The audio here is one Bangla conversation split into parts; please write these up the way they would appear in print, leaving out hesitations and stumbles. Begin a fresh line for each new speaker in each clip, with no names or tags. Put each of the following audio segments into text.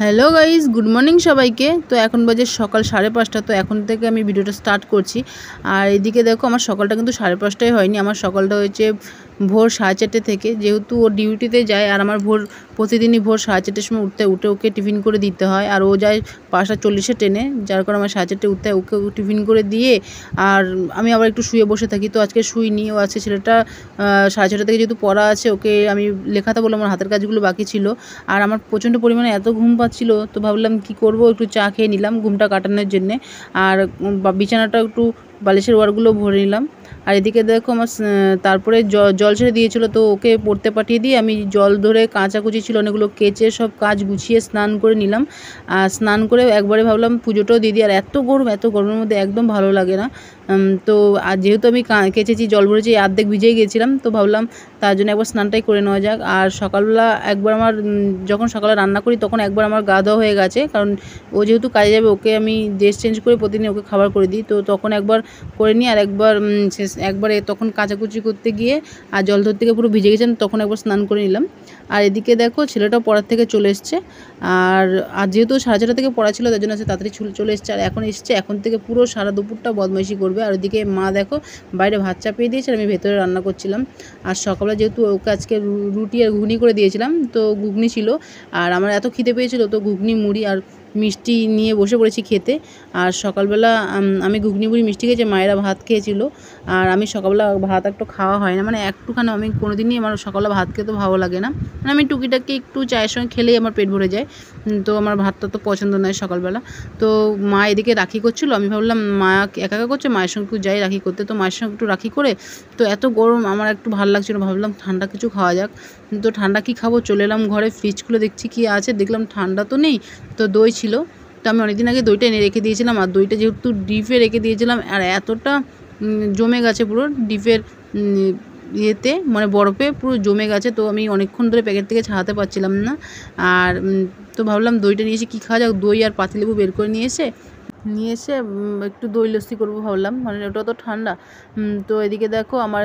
হ্যালো গাইস, গুড মর্নিং সবাইকে। তো এখন বাজে সকাল 5:30। তো এখন থেকে আমি ভিডিওটা স্টার্ট করছি। আর এদিকে দেখো আমার সকালটা কিন্তু 5:30টায় হয়নি, আমার সকালটা হয়েছে ভোর 4:30 থেকে। যেহেতু ও ডিউটিতে যায় আর আমার প্রতিদিনই ভোর 4:30টার সময় উঠে ওকে টিফিন করে দিতে হয়। আর ও যায় 5:40 ট্রেনে, যার কারণে আমার 4:30টায় উঠতে হয়। ওকে টিফিন করে দিয়ে আর আমি আবার একটু শুয়ে বসে থাকি। তো আজকে শুইনি, ও আছে ছেলেটা 6:30 থেকে যেহেতু পড়া আছে, ওকে আমি লেখাতে বললাম, আমার হাতের কাজগুলো বাকি ছিল। আর আমার প্রচণ্ড পরিমাণে এত ঘুম পাচ্ছিল, তো ভাবলাম কি করব, একটু চা খেয়ে নিলাম ঘুমটা কাটানোর জন্যে। আর বিছানাটা একটু বালিশের ওয়ারগুলো ভরে নিলাম। আর এদিকে দেখো আমার তারপরে জল ছেড়ে দিয়েছিল, তো ওকে পড়তে পাঠিয়ে দিয়ে আমি জল ধরে কাচাকুচি ছিল অনেকগুলো কেচে সব কাজ গুছিয়ে স্নান করে নিলাম। আর স্নান করে একবারে ভাবলাম পুজোটাও দিয়ে দিই। আর এত গরমের মধ্যে একদম ভালো লাগে না। তো আর যেহেতু আমি কেচেছি, জল ভরেছি, অর্ধেক ভিজেই গেছিলাম, তো ভাবলাম তার জন্য একবার স্নানটাই করে নেওয়া যাক। আর সকালবেলা একবার আমার যখন সকালে রান্না করি তখন একবার আমার গা ধোয়া হয়ে গেছে, কারণ ও যেহেতু কাজে যাবে, ওকে আমি ড্রেস চেঞ্জ করে প্রতিদিন ওকে খাবার করে দিই। তো তখন একবার করে নিই, আর একবারে তখন কাচাকুচি করতে গিয়ে আর জল ধরতে গিয়ে পুরো ভিজে গেছিলাম, তখন একবার স্নান করে নিলাম। আর এদিকে দেখো ছেলেটাও পড়ার থেকে চলে এসছে। আর যেহেতু 4:30 থেকে পড়া ছিল, তার জন্য তাড়াতাড়ি চলে এসছে। আর এখন এসছে, এখন থেকে পুরো সারা দুপুরটা বদমাইশি করবে। আর ওদিকে মা দেখো বাইরে ভাত চাপিয়ে দিয়েছে, আর আমি ভেতরে রান্না করছিলাম। আর সকালে যেহেতু ওকে আজকে রুটি আর ঘুগনি করে দিয়েছিলাম, তো ঘুগনি ছিল। আর আমার এত খিদে পেয়েছিল, তো ঘুগনি মুড়ি আর মিষ্টি নিয়ে বসে পড়েছি খেতে। আর সকালবেলা আমি ঘুগনি মুড়ি মিষ্টি খেয়েছি, মায়েরা ভাত খেয়েছিল। আর আমি সকালবেলা ভাত একটু খাওয়া হয় না, মানে একটুখানি, আমি কোনোদিনই আমার সকালে ভাত খেতে ভালো লাগে না। মানে আমি টুকিটাকি একটু চায়ের সঙ্গে খেলেই আমার পেট ভরে যায়। তো আমার ভাতটা তো পছন্দ নয় সকালবেলা। তো মা এদিকে রাখি করছিল, আমি ভাবলাম মা একা একা করছে, মায়ের সঙ্গে একটু যাই রাখি করতে। তো মায়ের সঙ্গে একটু রাখি করে, তো এত গরম আমার একটু ভালো লাগছিলো, ভাবলাম ঠান্ডা কিছু খাওয়া যাক। তো ঠান্ডা কি খাবো, চলে এলাম ঘরে, ফ্রিজ খুলে দেখছি কি আছে, দেখলাম ঠান্ডা তো নেই, তো দই ছিল। তো আমি অনেকদিন আগে দইটা এনে রেখে দিয়েছিলাম, আর দইটা যেহেতু ডিপে রেখে দিয়েছিলাম, আর এতটা জমে গেছে পুরো ডিপের ইয়েতে, মানে বরফে পুরো জমে গেছে। তো আমি অনেকক্ষণ ধরে প্যাকেট থেকে ছাড়াতে পারছিলাম না। আর তো ভাবলাম দইটা নিয়ে এসে কী খাওয়া যাক, দই আর পাতিলেবু বের করে নিয়ে এসে একটু দই লস্যি করবো ভাবলাম, মানে ওটা তো ঠান্ডা। তো এদিকে দেখো আমার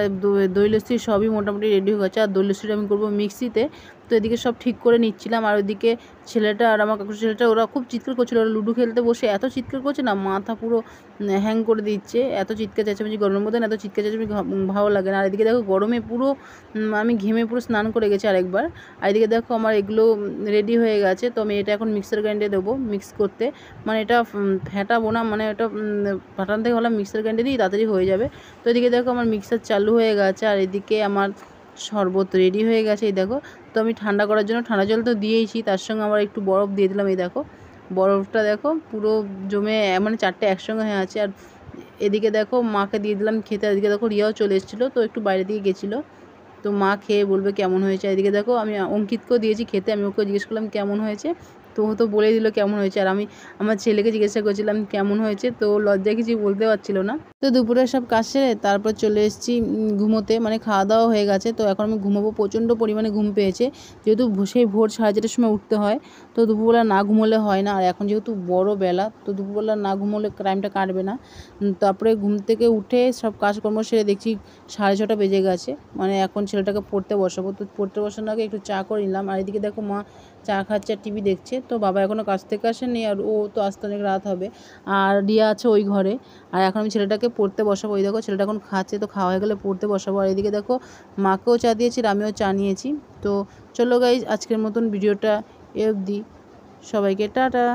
দই লস্যি সবই মোটামুটি রেডি হয়ে গেছে। আর দই লস্যিটা আমি করবো মিক্সিতে। তো এদিকে সব ঠিক করে নিচ্ছিলাম। আর ওইদিকে ছেলেটা আর আমার কাকুর ছেলেটা, ওরা খুব চিৎকার করছিলো। ওরা লুডো খেলতে বসে এত চিৎকার করছে না, মাথা পুরো হ্যাং করে দিচ্ছে। এত চিৎকার চেঁচামেচি, গরমের মধ্যে না এত চিৎকার চেঁচামেচি ভালো লাগে না। আর এদিকে দেখো গরমে পুরো আমি ঘেমে পুরো স্নান করে গেছি আরেকবার। আর এদিকে দেখো আমার এগুলো রেডি হয়ে গেছে। তো আমি এটা এখন মিক্সার গ্রাইন্ডারে দেবো মিক্স করতে, মানে এটা ফেটাবো না, মানে এটা ফাটান থেকে হলাম মিক্সার গ্রাইন্ডারে দিই, তাড়াতাড়ি হয়ে যাবে। তো এদিকে দেখো আমার মিক্সার চালু হয়ে গেছে। আর এদিকে আমার শরবত রেডি হয়ে গেছে, এই দেখো। তো আমি ঠান্ডা করার জন্য ঠান্ডা জল তো দিয়েইছি, তার সঙ্গে আমার একটু বরফ দিয়ে দিলাম। এই দেখো বরফটা দেখো পুরো জমে, মানে 4টে একসঙ্গে হয়ে আছে। আর এদিকে দেখো মাকে দিয়ে দিলাম খেতে। এদিকে দেখো রিয়াও চলে এসেছিলো, তো একটু বাইরে দিয়ে গেছিলো, তো মা খেয়ে বলবে কেমন হয়েছে। এদিকে দেখো আমি অঙ্কিতকেও দিয়েছি খেতে, আমি ওকে জিজ্ঞেস করলাম কেমন হয়েছে, তো ও তো বলে দিল কেমন হয়েছে। আর আমি আমার ছেলেকে জিজ্ঞাসা করছিলাম কেমন হয়েছে, তো লজ্জায় কিছু বলতে পারছিল না। তো দুপুরে সব কাজ সেরে তারপর চলে এসেছি ঘুমোতে, মানে খাওয়া দাওয়া হয়ে গেছে। তো এখন আমি ঘুমোবো, প্রচণ্ড পরিমাণে ঘুম পেয়েছে, যেহেতু সেই ভোর 4:30টার সময় উঠতে হয়। তো দুপুরবেলা না ঘুমোলে হয় না। আর এখন যেহেতু বড় বেলা, তো দুপুরবেলা না ঘুমোলে টাইমটা কাটবে না। তারপরে ঘুম থেকে উঠে সব কাজকর্ম সেরে দেখছি 6:30 বেজে গেছে, মানে এখন ছেলেটাকে পড়তে বসাবো। তো পড়তে বসানোর আগে একটু চা করে নিলাম। আর এদিকে দেখো মা চা খাচ্ছে আর টিভি দেখছে। তো বাবা এখনও কাজ থেকে আসেনি, আর ও তো আসতে অনেক রাত হবে। আর রিয়া আছে ওই ঘরে। আর এখন আমি ছেলেটাকে পড়তে বসাবো। ওই দেখো ছেলেটা এখন খাচ্ছে, তো খাওয়া হয়ে গেলে পড়তে বসাবো। আর এদিকে দেখো মাকেও চা দিয়েছি আর আমিও চা নিয়েছি। তো চলো গাইজ, আজকের মতন ভিডিওটা এ অবধি, সবাইকে টাটা।